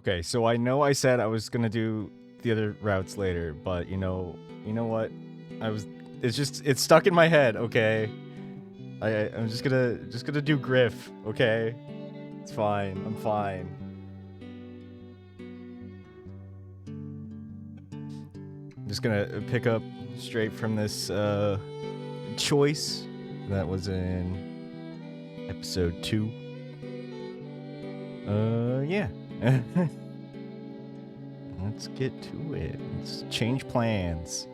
Okay, so I know I said I was gonna do the other routes later, but you know what? I was. It's stuck in my head. Okay, I'm just gonna do Griff. Okay, it's fine. I'm fine. I'm just gonna pick up straight from this choice that was in episode 2. Yeah. Let's get to it. Let's change plans.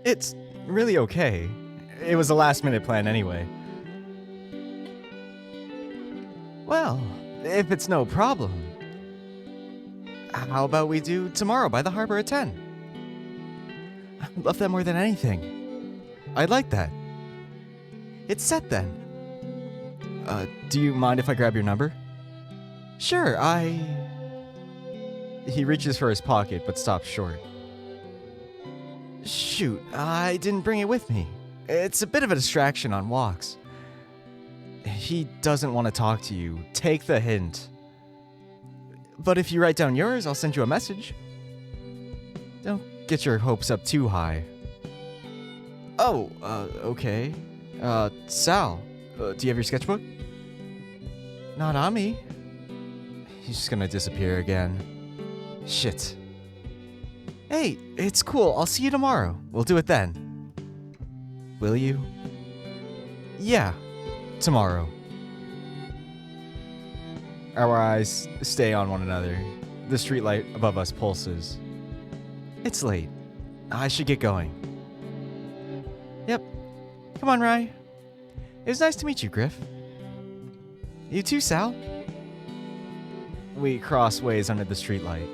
It's really okay. It was a last-minute plan anyway. Well, if it's no problem, how about we do tomorrow by the harbor at 10? I'd love that more than anything. I'd like that. It's set then. Do you mind if I grab your number? Sure, He reaches for his pocket, but stops short. Shoot, I didn't bring it with me. It's a bit of a distraction on walks. He doesn't want to talk to you. Take the hint. But if you write down yours, I'll send you a message. Don't get your hopes up too high. Oh, okay. Sal, do you have your sketchbook? Not on me. He's just gonna disappear again. Shit. Hey, it's cool. I'll see you tomorrow. We'll do it then. Will you? Yeah, tomorrow. Our eyes stay on one another. The streetlight above us pulses. It's late. I should get going. Yep. Come on, Rye. It was nice to meet you, Griff. You too, Sal. We cross ways under the streetlight.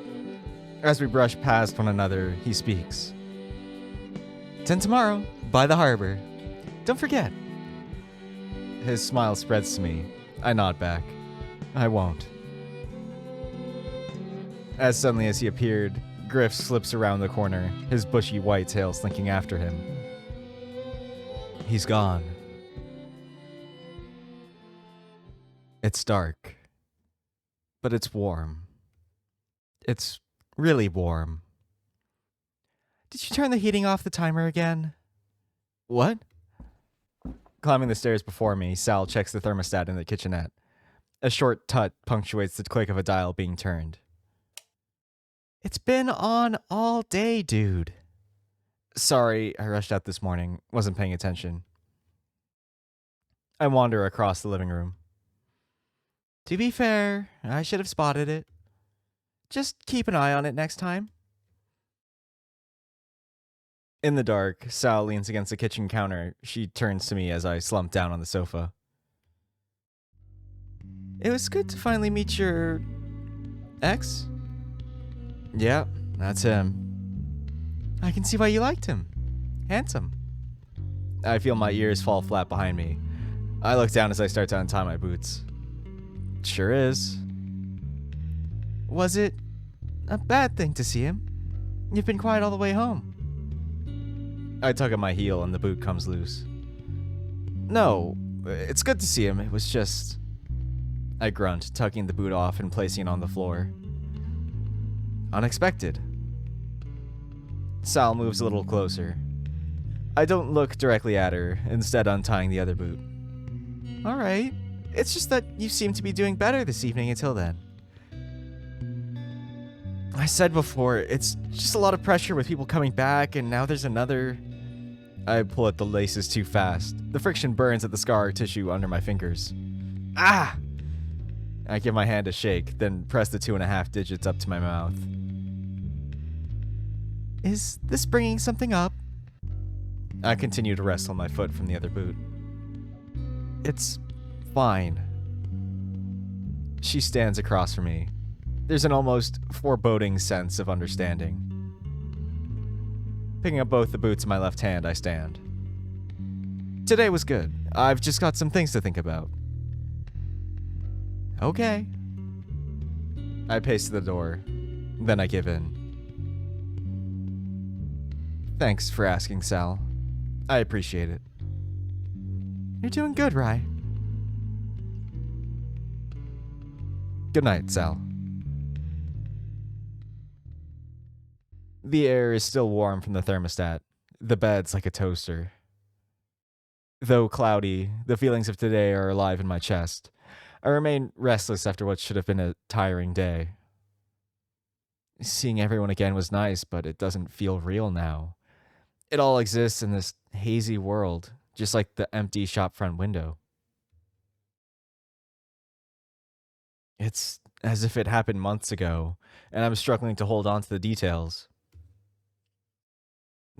As we brush past one another, he speaks. 10 tomorrow, by the harbor. Don't forget. His smile spreads to me. I nod back. I won't. As suddenly as he appeared, Griff slips around the corner, his bushy white tail slinking after him. He's gone. It's dark, but it's warm. It's really warm. Did you turn the heating off the timer again? What? Climbing the stairs before me, Sal checks the thermostat in the kitchenette. A short tut punctuates the click of a dial being turned. It's been on all day, dude. Sorry, I rushed out this morning. Wasn't paying attention. I wander across the living room. To be fair, I should have spotted it. Just keep an eye on it next time. In the dark, Sal leans against the kitchen counter. She turns to me as I slump down on the sofa. It was good to finally meet your ex? Yeah, that's him. I can see why you liked him. Handsome. I feel my ears fall flat behind me. I look down as I start to untie my boots. Sure is. Was it a bad thing to see him? You've been quiet all the way home. I tug at my heel and the boot comes loose. No, it's good to see him. It was just... I grunt, tugging the boot off and placing it on the floor. Unexpected. Sal moves a little closer. I don't look directly at her, instead untying the other boot. Alright. It's just that you seem to be doing better this evening until then. I said before, it's just a lot of pressure with people coming back, and now there's another... I pull at the laces too fast. The friction burns at the scar tissue under my fingers. Ah! I give my hand a shake, then press the 2.5 digits up to my mouth. Is this bringing something up? I continue to wrestle my foot from the other boot. It's fine. She stands across from me. There's an almost foreboding sense of understanding. Picking up both the boots in my left hand, I stand. Today was good. I've just got some things to think about. Okay. I pace to the door. Then I give in. Thanks for asking, Sal. I appreciate it. You're doing good, Rye. Good night, Sal. The air is still warm from the thermostat. The bed's like a toaster. Though cloudy, the feelings of today are alive in my chest. I remain restless after what should have been a tiring day. Seeing everyone again was nice, but it doesn't feel real now. It all exists in this hazy world, just like the empty shop front window. It's as if it happened months ago, and I'm struggling to hold on to the details.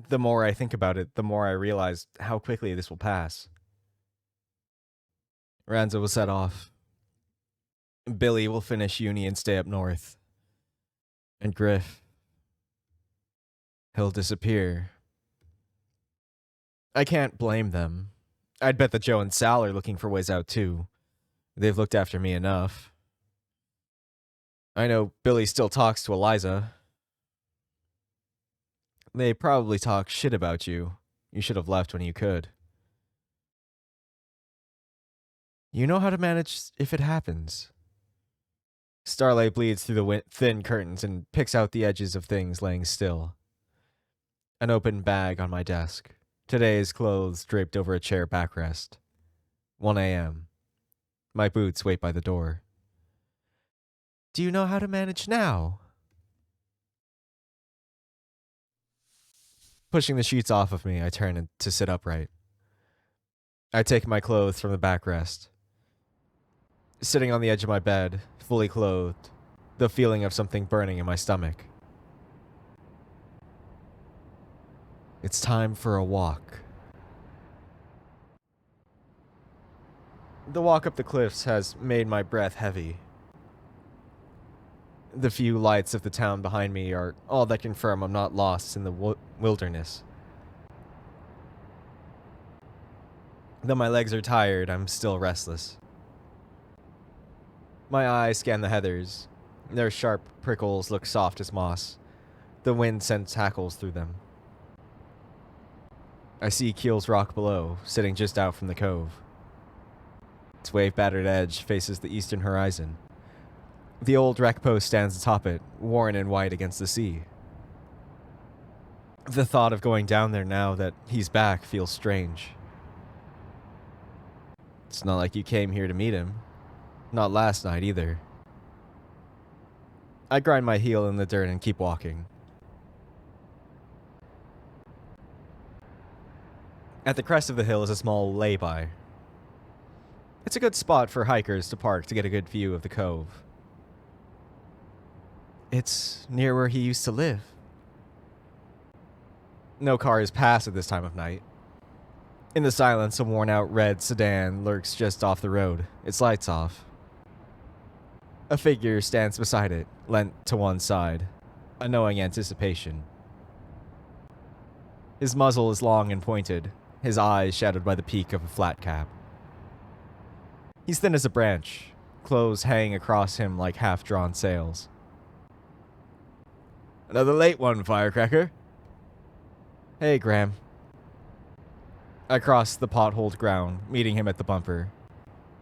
The more I think about it, the more I realize how quickly this will pass. Ranza will set off. Billy will finish uni and stay up north. And Griff, he'll disappear. I can't blame them. I'd bet that Joe and Sal are looking for ways out too. They've looked after me enough. I know Billy still talks to Eliza. They probably talk shit about you. You should have left when you could. You know how to manage if it happens. Starlight bleeds through the thin curtains and picks out the edges of things laying still. An open bag on my desk. Today's clothes draped over a chair backrest. 1 a.m. My boots wait by the door. Do you know how to manage now? Pushing the sheets off of me, I turn to sit upright. I take my clothes from the backrest. Sitting on the edge of my bed, fully clothed, the feeling of something burning in my stomach. It's time for a walk. The walk up the cliffs has made my breath heavy. The few lights of the town behind me are all that confirm I'm not lost in the wilderness. Though my legs are tired, I'm still restless. My eyes scan the heathers. Their sharp prickles look soft as moss. The wind sends hackles through them. I see Keel's Rock below, sitting just out from the cove. Its wave-battered edge faces the eastern horizon. The old wreck post stands atop it, worn in white against the sea. The thought of going down there now that he's back feels strange. It's not like you came here to meet him. Not last night either. I grind my heel in the dirt and keep walking. At the crest of the hill is a small lay-by. It's a good spot for hikers to park to get a good view of the cove. It's near where he used to live. No cars pass at this time of night. In the silence, a worn-out red sedan lurks just off the road, its lights off. A figure stands beside it, leant to one side, a knowing anticipation. His muzzle is long and pointed, his eyes shadowed by the peak of a flat cap. He's thin as a branch, clothes hang across him like half-drawn sails. Another late one, Firecracker. Hey, Graham. I cross the potholed ground, meeting him at the bumper.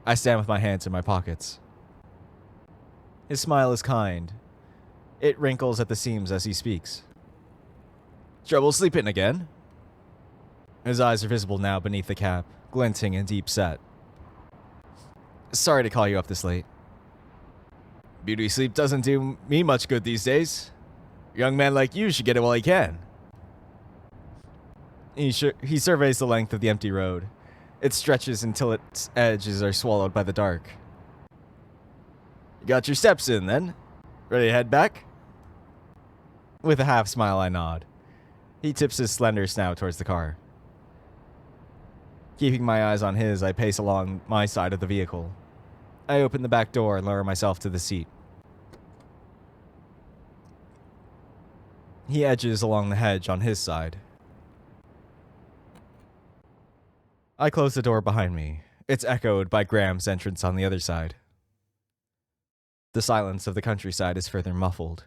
I stand with my hands in my pockets. His smile is kind. It wrinkles at the seams as he speaks. Trouble sleeping again? His eyes are visible now beneath the cap, glinting and deep set. Sorry to call you up this late. Beauty sleep doesn't do me much good these days. A young man like you should get it while he can. He surveys the length of the empty road. It stretches until its edges are swallowed by the dark. You got your steps in, then? Ready to head back? With a half smile, I nod. He tips his slender snout towards the car. Keeping my eyes on his, I pace along my side of the vehicle. I open the back door and lower myself to the seat. He edges along the hedge on his side. I close the door behind me. It's echoed by Graham's entrance on the other side. The silence of the countryside is further muffled.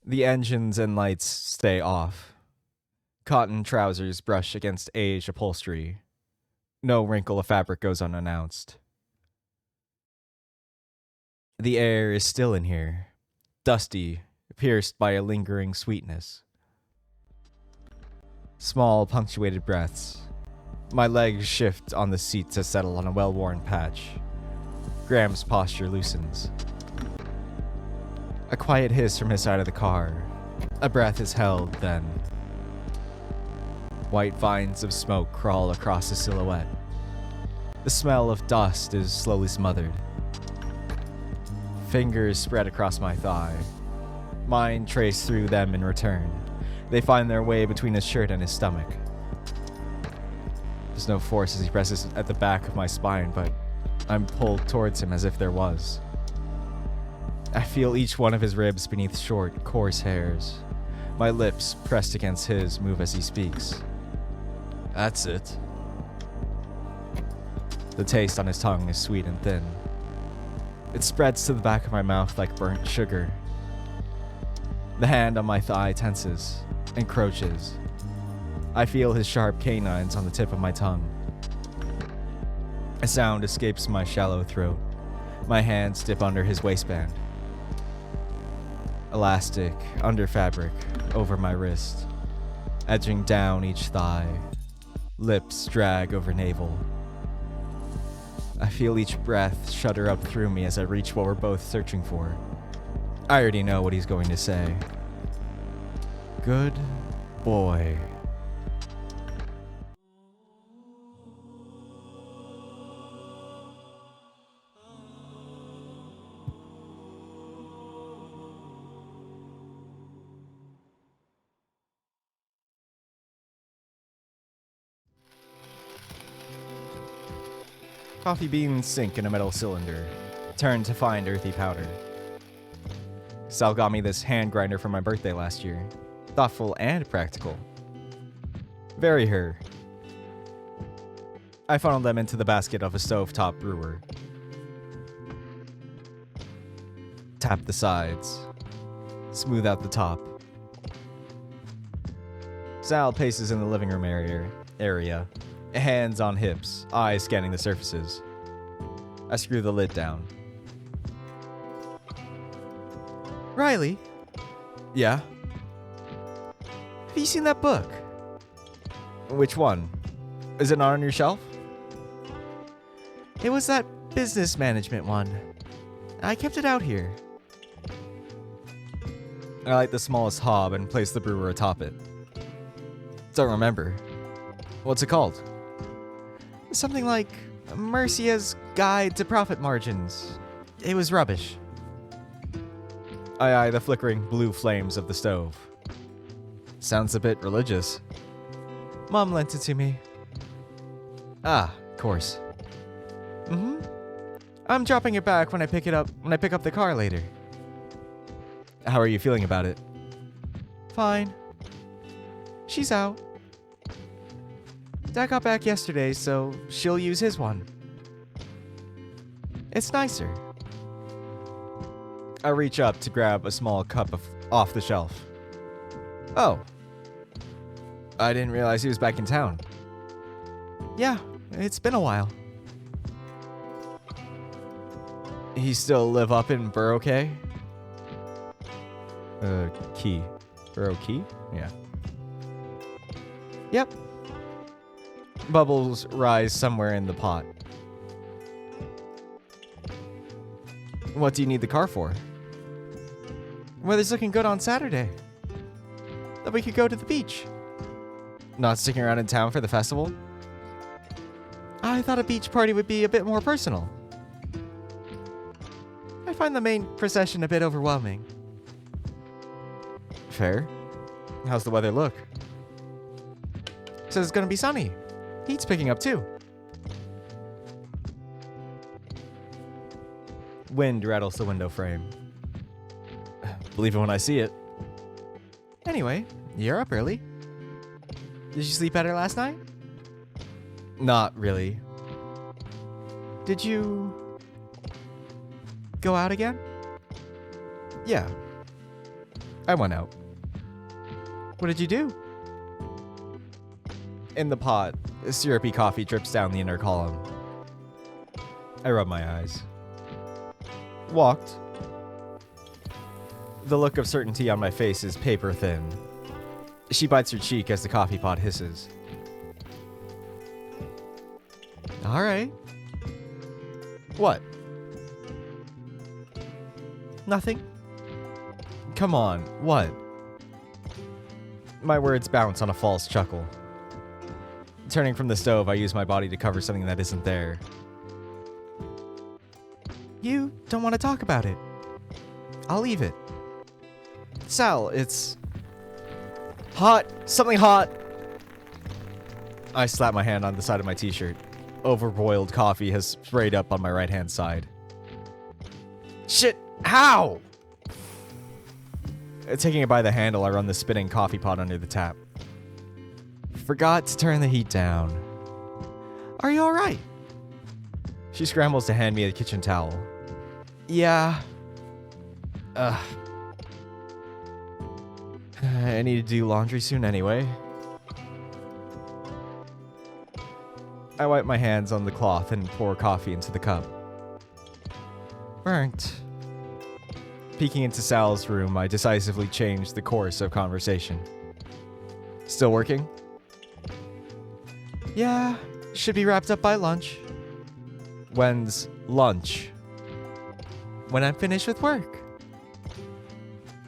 The engines and lights stay off. Cotton trousers brush against aged upholstery. No wrinkle of fabric goes unannounced. The air is still in here, dusty, pierced by a lingering sweetness. Small, punctuated breaths. My legs shift on the seat to settle on a well-worn patch. Graham's posture loosens. A quiet hiss from his side of the car. A breath is held, then. White vines of smoke crawl across the silhouette. The smell of dust is slowly smothered. Fingers spread across my thigh. Mine trace through them in return. They find their way between his shirt and his stomach. There's no force as he presses at the back of my spine, but I'm pulled towards him as if there was. I feel each one of his ribs beneath short, coarse hairs. My lips, pressed against his, move as he speaks. That's it. The taste on his tongue is sweet and thin. It spreads to the back of my mouth like burnt sugar. The hand on my thigh tenses, encroaches. I feel his sharp canines on the tip of my tongue. A sound escapes my shallow throat. My hands dip under his waistband. Elastic, under fabric, over my wrist, edging down each thigh. Lips drag over navel. I feel each breath shudder up through me as I reach what we're both searching for. I already know what he's going to say. Good boy. Coffee beans sink in a metal cylinder, turn to find earthy powder. Sal got me this hand grinder for my birthday last year. Thoughtful and practical. Very her. I funneled them into the basket of a stovetop brewer. Tap the sides. Smooth out the top. Sal paces in the living room area. Hands on hips, eyes scanning the surfaces. I screw the lid down. Riley? Yeah? Have you seen that book? Which one? Is it not on your shelf? It was that business management one. I kept it out here. I light the smallest hob and place the brewer atop it. Don't remember. What's it called? Something like Mercia's Guide to Profit Margins. It was rubbish. I eye the flickering blue flames of the stove. Sounds a bit religious. Mom lent it to me. Ah, of course. I'm dropping it back when I pick up the car later. How are you feeling about it? Fine. She's out. Dad got back yesterday, so she'll use his one. It's nicer. I reach up to grab a small cup off the shelf. Oh. I didn't realize he was back in town. Yeah, it's been a while. He still live up in Borough Key? Key. Borough Key? Yeah. Yep. Bubbles rise somewhere in the pot. What do you need the car for? Weather's looking good on Saturday. Then we could go to the beach. Not sticking around in town for the festival? I thought a beach party would be a bit more personal. I find the main procession a bit overwhelming. Fair. How's the weather look? Says it's gonna be sunny. Heat's picking up too. Wind rattles the window frame. Believe it when I see it. Anyway, you're up early. Did you sleep better last night? Not really. Did you go out again? Yeah. I went out. What did you do? In the pot, syrupy coffee drips down the inner column. I rub my eyes. walked. The look of certainty on my face is paper thin. She bites her cheek as the coffee pot hisses. All right. What? Nothing. Come on, what? My words bounce on a false chuckle. Turning from the stove, I use my body to cover something that isn't there. You don't want to talk about it. I'll leave it. Sal, it's hot. Something hot. I slap my hand on the side of my t-shirt. Overboiled coffee has sprayed up on my right-hand side. Shit, how? Taking it by the handle, I run the spinning coffee pot under the tap. Forgot to turn the heat down. Are you alright? She scrambles to hand me a kitchen towel. Yeah. I need to do laundry soon anyway. I wipe my hands on the cloth and pour coffee into the cup. Burnt. Peeking into Sal's room, I decisively change the course of conversation. Still working? Yeah, should be wrapped up by lunch. When's lunch? When I'm finished with work.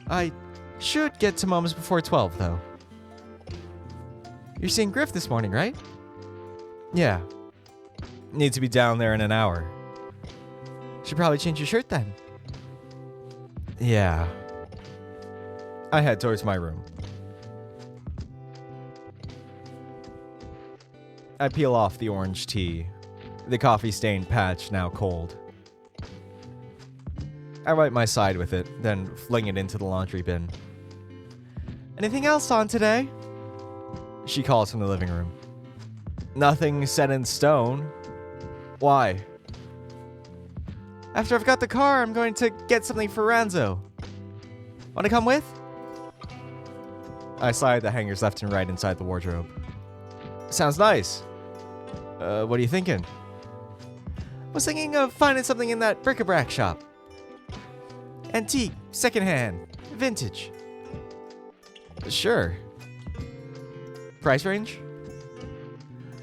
I should get to Mom's before 12, though. You're seeing Griff this morning, right? Yeah. Need to be down there in an hour. Should probably change your shirt then. Yeah. I head towards my room. I peel off the orange tea, the coffee-stained patch now cold. I wipe my side with it, then fling it into the laundry bin. Anything else on today? She calls from the living room. Nothing set in stone. Why? After I've got the car, I'm going to get something for Ranzo. Want to come with? I slide the hangers left and right inside the wardrobe. Sounds nice. What are you thinking? Was thinking of finding something in that bric-a-brac shop. Antique, secondhand, vintage. Sure. Price range?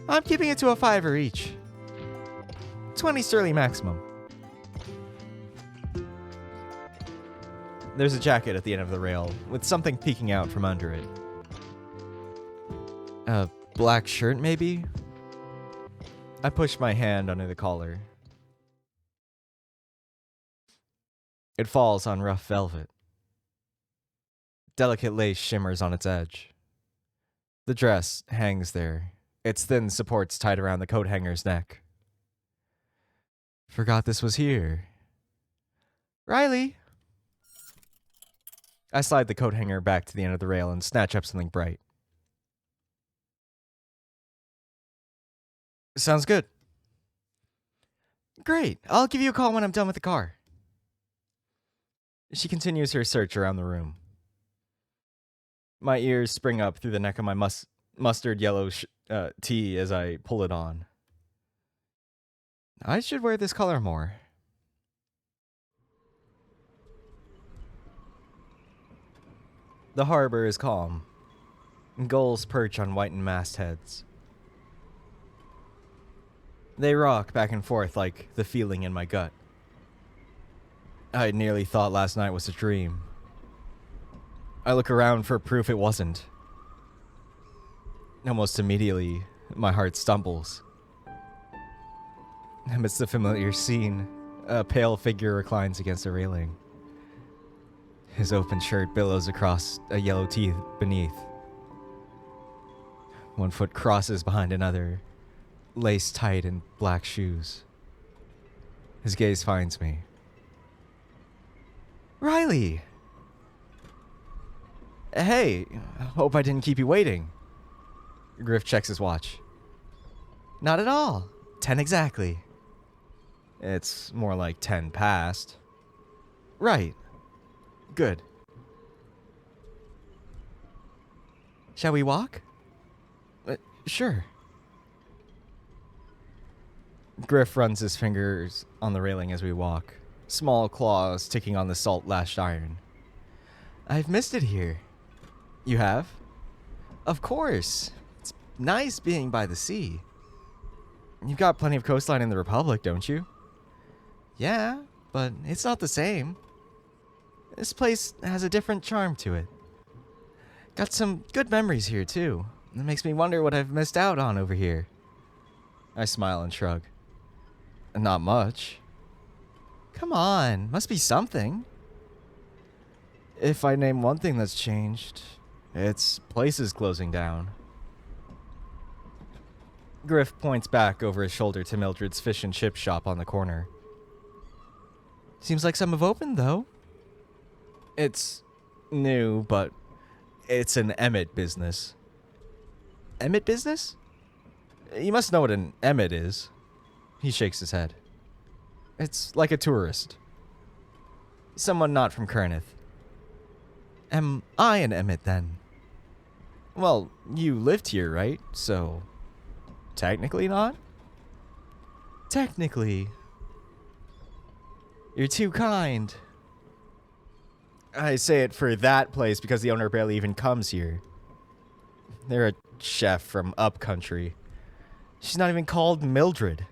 I'm keeping it to a $5 each. 20 sterling maximum. There's a jacket at the end of the rail, with something peeking out from under it. A black shirt, maybe? I push my hand under the collar. It falls on rough velvet. Delicate lace shimmers on its edge. The dress hangs there, its thin supports tied around the coat hanger's neck. Forgot this was here. Riley! I slide the coat hanger back to the end of the rail and snatch up something bright. Sounds good. Great. I'll give you a call when I'm done with the car. She continues her search around the room. My ears spring up through the neck of my mustard yellow tee as I pull it on. I should wear this color more. The harbor is calm. Gulls perch on whitened mastheads. They rock back and forth like the feeling in my gut. I nearly thought last night was a dream. I look around for proof it wasn't. Almost immediately, my heart stumbles. Amidst the familiar scene, a pale figure reclines against a railing. His open shirt billows across a yellow tee beneath. One foot crosses behind another, laced tight in black shoes. His gaze finds me. Riley! Hey, hope I didn't keep you waiting. Griff checks his watch. Not at all. 10 exactly. It's more like 10 past. Right. Good. Shall we walk? Sure. Griff runs his fingers on the railing as we walk, small claws ticking on the salt-lashed iron. I've missed it here. You have? Of course. It's nice being by the sea. You've got plenty of coastline in the Republic, don't you? Yeah, but it's not the same. This place has a different charm to it. Got some good memories here, too. It makes me wonder what I've missed out on over here. I smile and shrug. Not much. Come on, must be something. If I name one thing that's changed, it's places closing down. Griff points back over his shoulder to Mildred's fish and chip shop on the corner. Seems like some have opened, though. It's new, but it's an Emmett business. Emmett business? You must know what an Emmett is. He shakes his head. It's like a tourist. Someone not from Kernith. Am I an Emmett, then? Well, you lived here, right? So, technically not? Technically. You're too kind. I say it for that place because the owner barely even comes here. They're a chef from upcountry. She's not even called Mildred.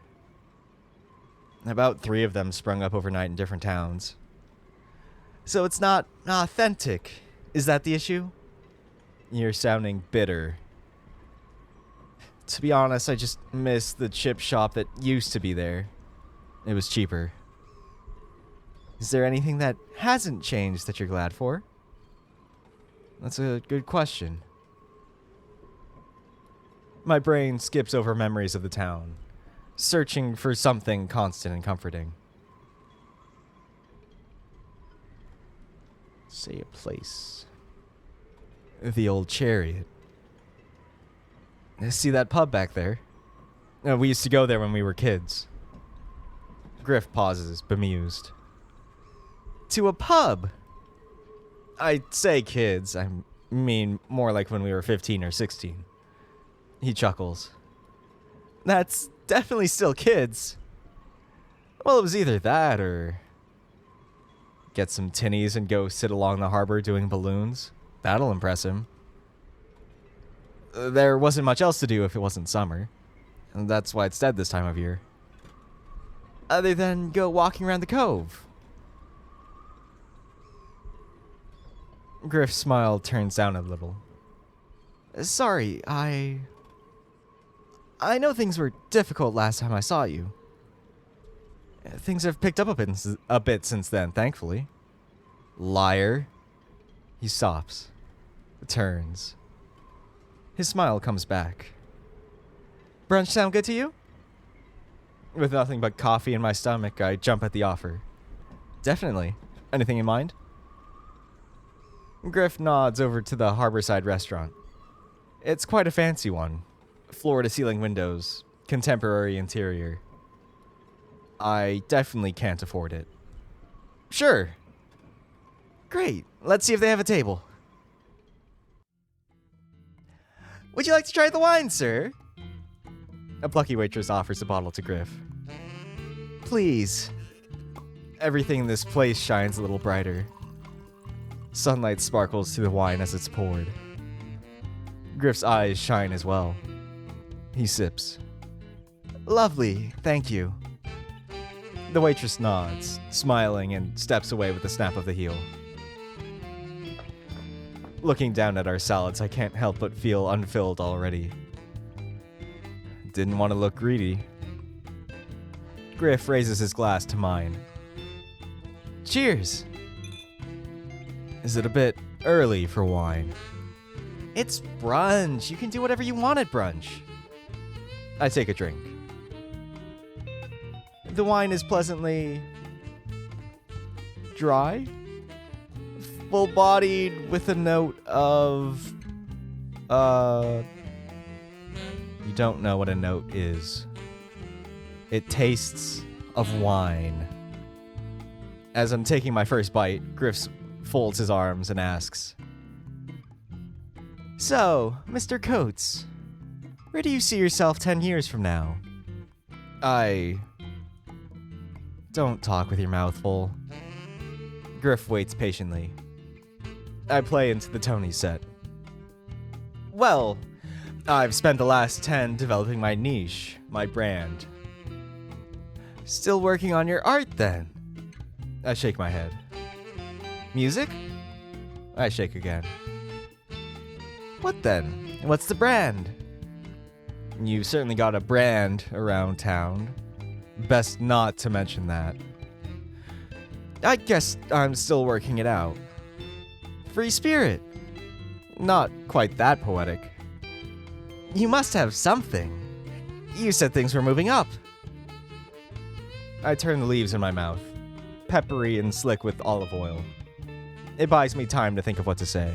About 3 of them sprung up overnight in different towns. So it's not authentic. Is that the issue? You're sounding bitter. To be honest, I just miss the chip shop that used to be there. It was cheaper. Is there anything that hasn't changed that you're glad for? That's a good question. My brain skips over memories of the town, searching for something constant and comforting. Say a place. The old chariot. See that pub back there? We used to go there when we were kids. Griff pauses, bemused. To a pub? I say kids, I mean more like when we were 15 or 16. He chuckles. That's definitely still kids. Well, it was either that or get some tinnies and go sit along the harbor doing balloons. That'll impress him. There wasn't much else to do if it wasn't summer. And that's why it's dead this time of year. Other than go walking around the cove. Griff's smile turns down a little. Sorry, I know things were difficult last time I saw you. Things have picked up a bit since then, thankfully. Liar. He stops. Turns. His smile comes back. Brunch sound good to you? With nothing but coffee in my stomach, I jump at the offer. Definitely. Anything in mind? Griff nods over to the Harborside restaurant. It's quite a fancy one. Floor-to-ceiling windows. Contemporary interior. I definitely can't afford it. Sure. Great. Let's see if they have a table. Would you like to try the wine, sir? A plucky waitress offers a bottle to Griff. Please. Everything in this place shines a little brighter. Sunlight sparkles through the wine as it's poured. Griff's eyes shine as well. He sips. Lovely, thank you. The waitress nods, smiling, and steps away with a snap of the heel. Looking down at our salads, I can't help but feel unfilled already. Didn't want to look greedy. Griff raises his glass to mine. Cheers! Is it a bit early for wine? It's brunch. You can do whatever you want at brunch. I take a drink. The wine is pleasantly dry, full-bodied with a note of, you don't know what a note is. It tastes of wine. As I'm taking my first bite, Griff folds his arms and asks, So, Mr. Coates, where do you see yourself 10 years from now? I Don't talk with your mouth full. Griff waits patiently. I play into the Tony set. Well, I've spent the last 10 developing my niche, my brand. Still working on your art then? I shake my head. Music? I shake again. What then? What's the brand? You've certainly got a brand around town. Best not to mention that. I guess I'm still working it out. Free spirit. Not quite that poetic. You must have something. You said things were moving up. I turn the leaves in my mouth, peppery and slick with olive oil. It buys me time to think of what to say.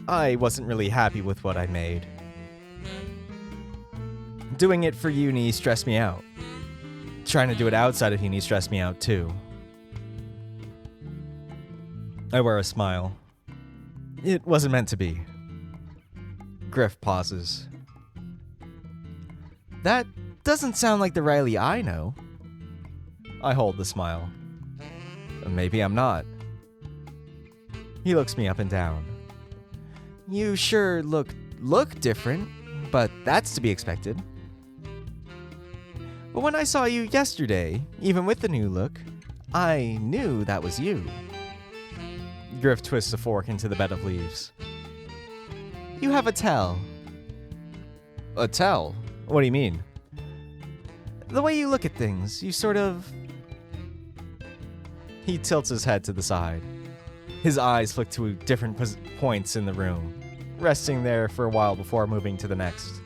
I wasn't really happy with what I made. Doing it for uni stressed me out. Trying to do it outside of uni stressed me out too. I wear a smile. It wasn't meant to be. Griff pauses. That doesn't sound like the Riley I know. I hold the smile. Maybe I'm not. He looks me up and down. You sure look different, but that's to be expected. But when I saw you yesterday, even with the new look, I knew that was you. Griff twists a fork into the bed of leaves. You have a tell. A tell? What do you mean? The way you look at things, you sort of... He tilts his head to the side. His eyes flick to different points in the room, resting there for a while before moving to the next.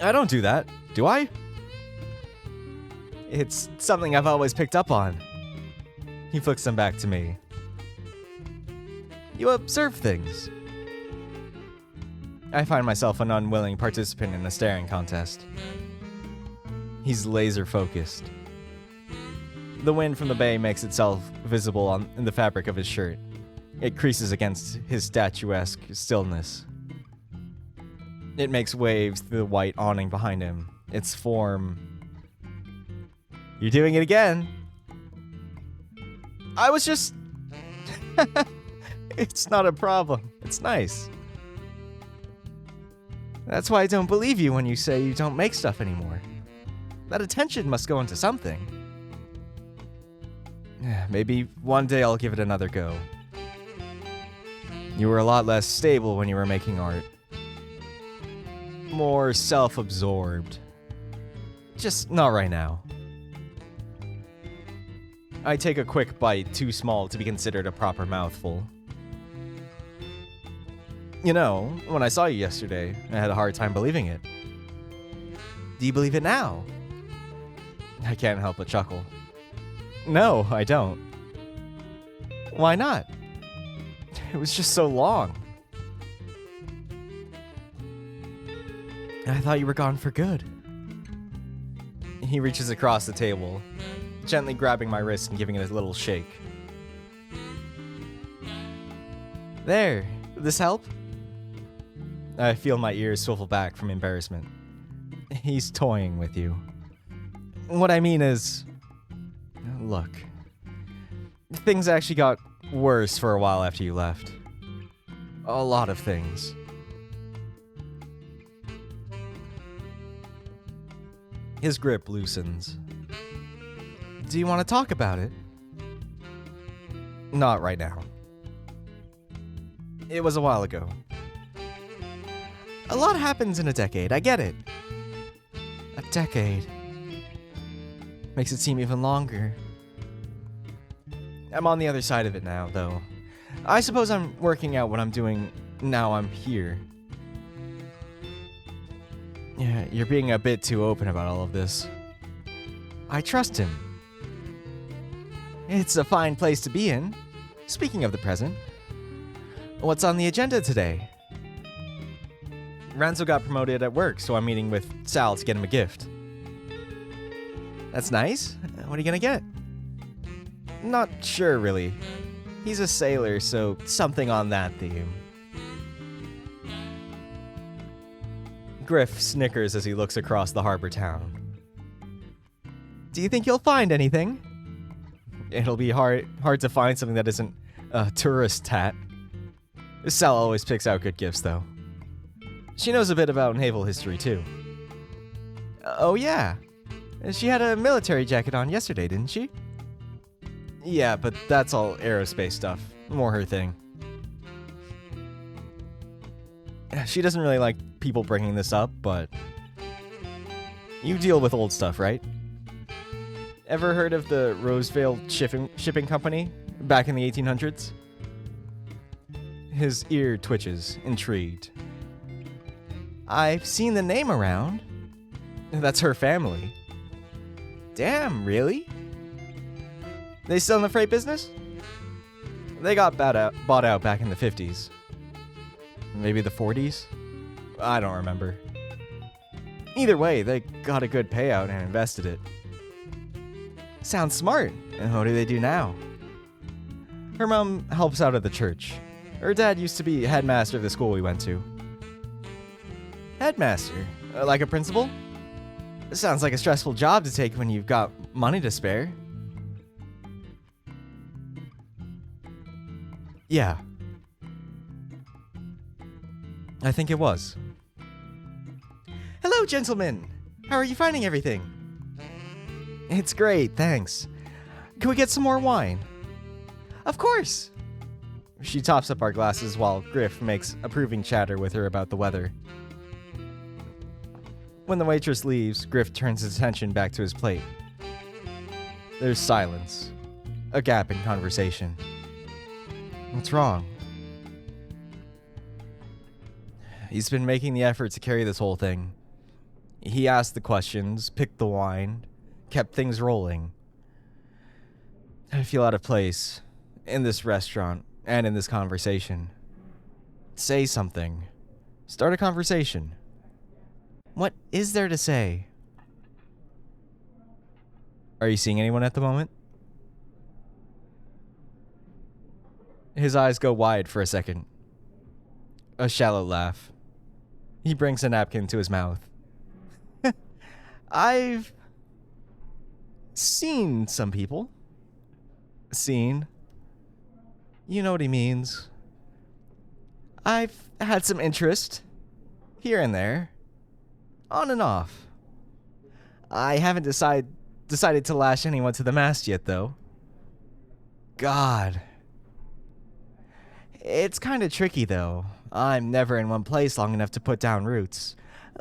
I don't do that, do I? It's something I've always picked up on. He flicks them back to me. You observe things. I find myself an unwilling participant in a staring contest. He's laser focused. The wind from the bay makes itself visible in the fabric of his shirt. It creases against his statuesque stillness. It makes waves through the white awning behind him. Its form... You're doing it again. I was just... It's not a problem. It's nice. That's why I don't believe you when you say you don't make stuff anymore. That attention must go into something. Maybe one day I'll give it another go. You were a lot less stable when you were making art. More self-absorbed. Just not right now. I take a quick bite, too small to be considered a proper mouthful. You know, when I saw you yesterday, I had a hard time believing it. Do you believe it now? I can't help but chuckle. No, I don't. Why not? It was just so long. I thought you were gone for good. He reaches across the table, gently grabbing my wrist and giving it a little shake. There, this help? I feel my ears swivel back from embarrassment. He's toying with you. What I mean is... Look. Things actually got worse for a while after you left. A lot of things. His grip loosens. Do you want to talk about it? Not right now. It was a while ago. A lot happens in a decade, I get it. A decade. Makes it seem even longer. I'm on the other side of it now, though. I suppose I'm working out what I'm doing now I'm here. Yeah, you're being a bit too open about all of this. I trust him. It's a fine place to be in. Speaking of the present, what's on the agenda today? Ranzo got promoted at work, so I'm meeting with Sal to get him a gift. That's nice. What are you gonna get? Not sure, really. He's a sailor, so something on that theme. Griff snickers as he looks across the harbor town. Do you think you'll find anything? It'll be hard to find something that isn't a tourist tat. Sal always picks out good gifts, though. She knows a bit about naval history, too. Oh, yeah. She had a military jacket on yesterday, didn't she? Yeah, but that's all aerospace stuff. More her thing. She doesn't really like people bringing this up, but you deal with old stuff, right? Ever heard of the Roseville Shipping Company back in the 1800s? His ear twitches, intrigued. I've seen the name around. That's her family. Damn, really? They still in the freight business? They got bought out back in the 50s. Maybe the 40s? I don't remember. Either way, they got a good payout and invested it. Sounds smart. And what do they do now? Her mom helps out at the church. Her dad used to be headmaster of the school we went to. Headmaster? Like a principal? Sounds like a stressful job to take when you've got money to spare. Yeah. I think it was. Hello, gentlemen. How are you finding everything? It's great, thanks. Can we get some more wine? Of course. She tops up our glasses while Griff makes approving chatter with her about the weather. When the waitress leaves, Griff turns his attention back to his plate. There's silence. A gap in conversation. What's wrong? He's been making the effort to carry this whole thing. He asked the questions, picked the wine, kept things rolling. I feel out of place in this restaurant and in this conversation. Say something. Start a conversation. What is there to say? Are you seeing anyone at the moment? His eyes go wide for a second. A shallow laugh. He brings a napkin to his mouth. I've seen some people. Seen. You know what he means. I've had some interest. Here and there. On and off. I haven't decided to lash anyone to the mast yet, though. God. It's kind of tricky, though. I'm never in one place long enough to put down roots,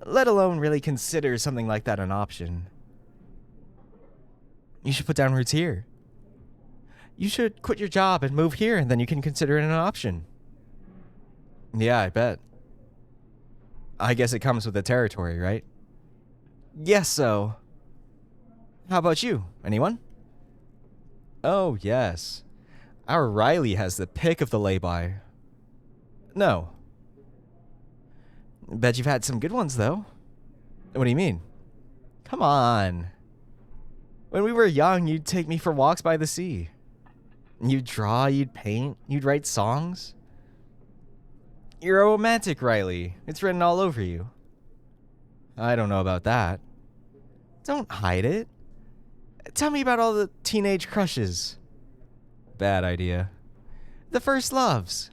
let alone really consider something like that an option. You should put down roots here. You should quit your job and move here, and then you can consider it an option. Yeah, I bet. I guess it comes with the territory, right? Yes, so. How about you? Anyone? Oh, yes. Our Riley has the pick of the lay-by. No. Bet you've had some good ones, though. What do you mean? Come on. When we were young, you'd take me for walks by the sea. You'd draw, you'd paint, you'd write songs. You're a romantic, Riley. It's written all over you. I don't know about that. Don't hide it. Tell me about all the teenage crushes. Bad idea. The first loves.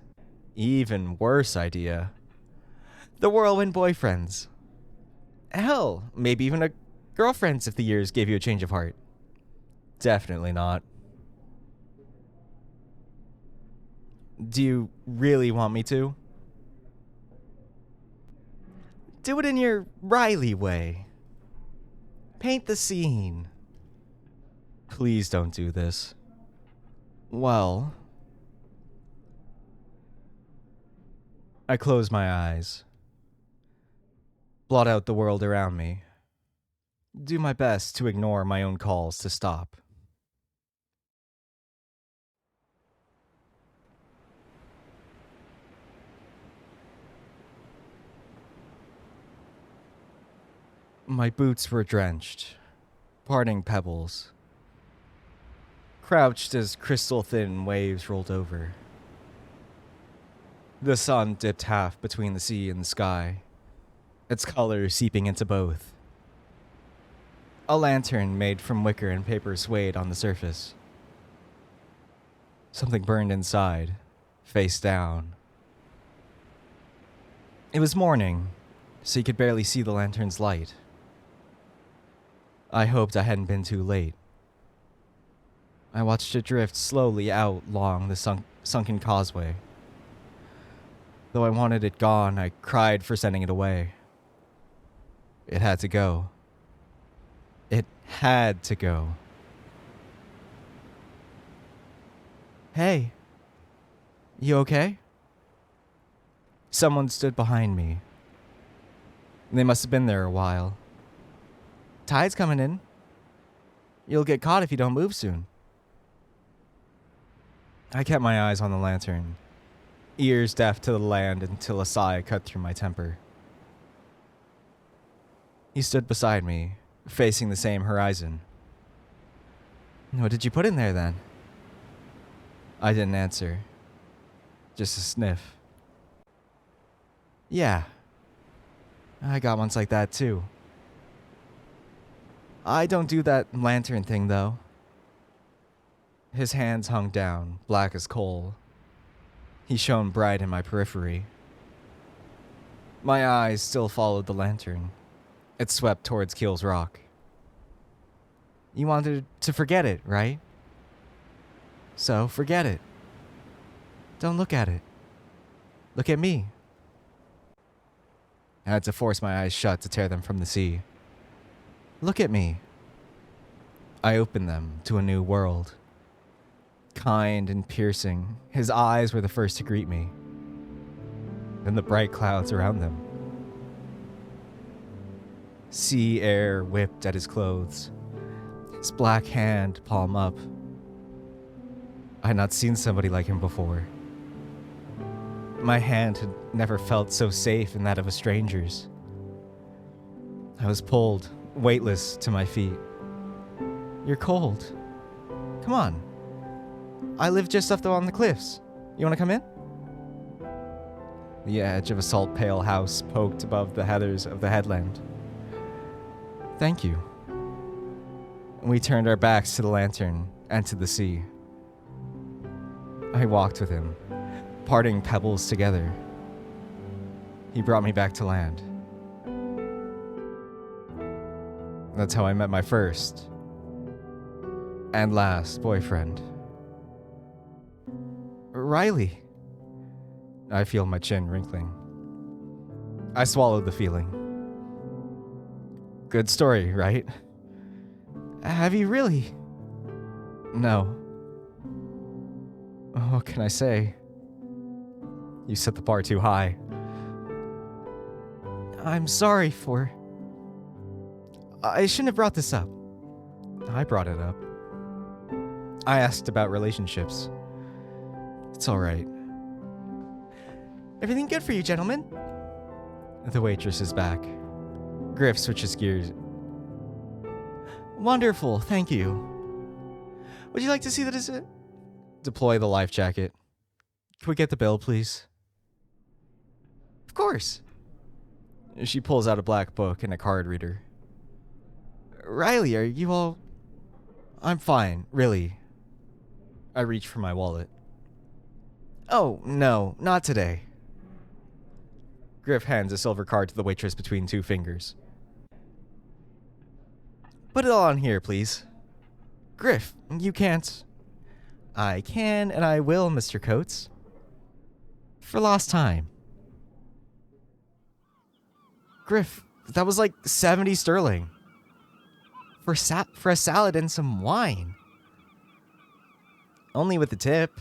Even worse idea. The whirlwind boyfriends. Hell, maybe even a girlfriends if the years gave you a change of heart. Definitely not. Do you really want me to? Do it in your Riley way. Paint the scene. Please don't do this. Well, I close my eyes. Blot out the world around me. Do my best to ignore my own calls to stop. My boots were drenched, parting pebbles. Crouched as crystal-thin waves rolled over. The sun dipped half between the sea and the sky. its color seeping into both. A lantern made from wicker and paper swayed on the surface. Something burned inside, face down. It was morning, so you could barely see the lantern's light. I hoped I hadn't been too late. I watched it drift slowly out along the sunken causeway. Though I wanted it gone, I cried for sending it away. It had to go. It had to go. Hey, you okay? Someone stood behind me. They must have been there a while. Tide's coming in. You'll get caught if you don't move soon. I kept my eyes on the lantern, ears deaf to the land until a sigh cut through my temper. He stood beside me, facing the same horizon. What did you put in there then? I didn't answer. Just a sniff. Yeah. I got ones like that too. I don't do that lantern thing though. His hands hung down, black as coal. He shone bright in my periphery. My eyes still followed the lantern. It swept towards Keel's Rock. You wanted to forget it, right? So forget it. Don't look at it. Look at me. I had to force my eyes shut to tear them from the sea. Look at me. I opened them to a new world. Kind and piercing, his eyes were the first to greet me. Then the bright clouds around them. Sea air whipped at his clothes, his black hand palm up. I had not seen somebody like him before. My hand had never felt so safe in that of a stranger's. I was pulled, weightless, to my feet. You're cold. Come on. I live just up on the cliffs. You want to come in? The edge of a salt pale house poked above the heathers of the headland. Thank you. We turned our backs to the lantern and to the sea. I walked with him, parting pebbles together. He brought me back to land. That's how I met my first and last boyfriend. Riley. I feel my chin wrinkling. I swallowed the feeling. Good story, right? Have you really? No. What can I say? You set the bar too high. I'm sorry for... I shouldn't have brought this up. I brought it up. I asked about relationships. It's all right. Everything good for you, gentlemen? The waitress is back. Griff switches gears. Wonderful, thank you. Would you like to see the deploy the life jacket? Can we get the bill, please? Of course. She pulls out a black book and a card reader. Riley, are you all... I'm fine, really. I reach for my wallet. Oh, no, not today. Griff hands a silver card to the waitress between two fingers. Put it all on here, please. Griff, you can't... I can and I will, Mr. Coates. For lost time. Griff, that was like 70 sterling. For a salad and some wine. Only with the tip.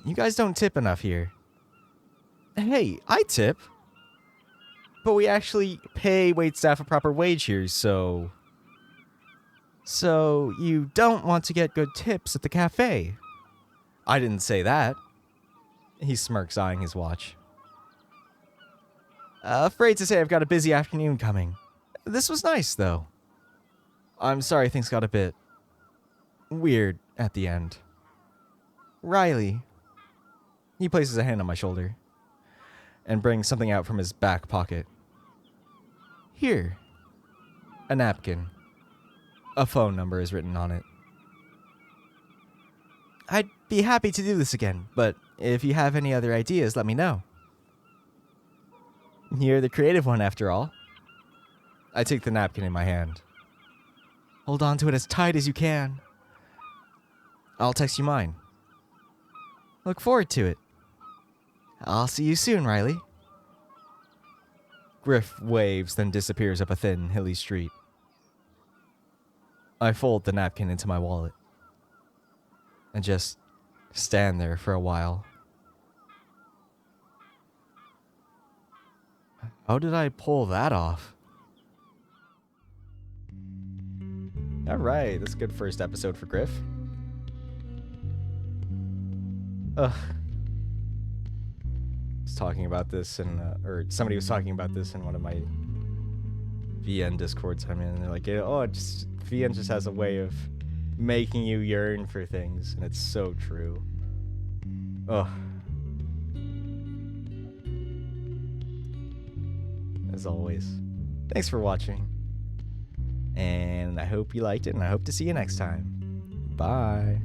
You guys don't tip enough here. Hey, I tip. But we actually pay waitstaff a proper wage here, so... So, you don't want to get good tips at the cafe. I didn't say that. He smirks, eyeing his watch. Afraid to say I've got a busy afternoon coming. This was nice, though. I'm sorry things got a bit... weird at the end. Riley. He places a hand on my shoulder and brings something out from his back pocket. Here. A napkin. A phone number is written on it. I'd be happy to do this again, but if you have any other ideas, let me know. You're the creative one, after all. I take the napkin in my hand. Hold on to it as tight as you can. I'll text you mine. Look forward to it. I'll see you soon, Riley. Griff waves, then disappears up a thin, hilly street. I fold the napkin into my wallet and just stand there for a while. How did I pull that off? Alright, that's a good first episode for Griff. Ugh. I was talking about this or somebody was talking about this in one of my VN Discords I'm in, and they're like, VN just has a way of making you yearn for things, and it's so true. Ugh. As always, thanks for watching, and I hope you liked it, and I hope to see you next time. Bye.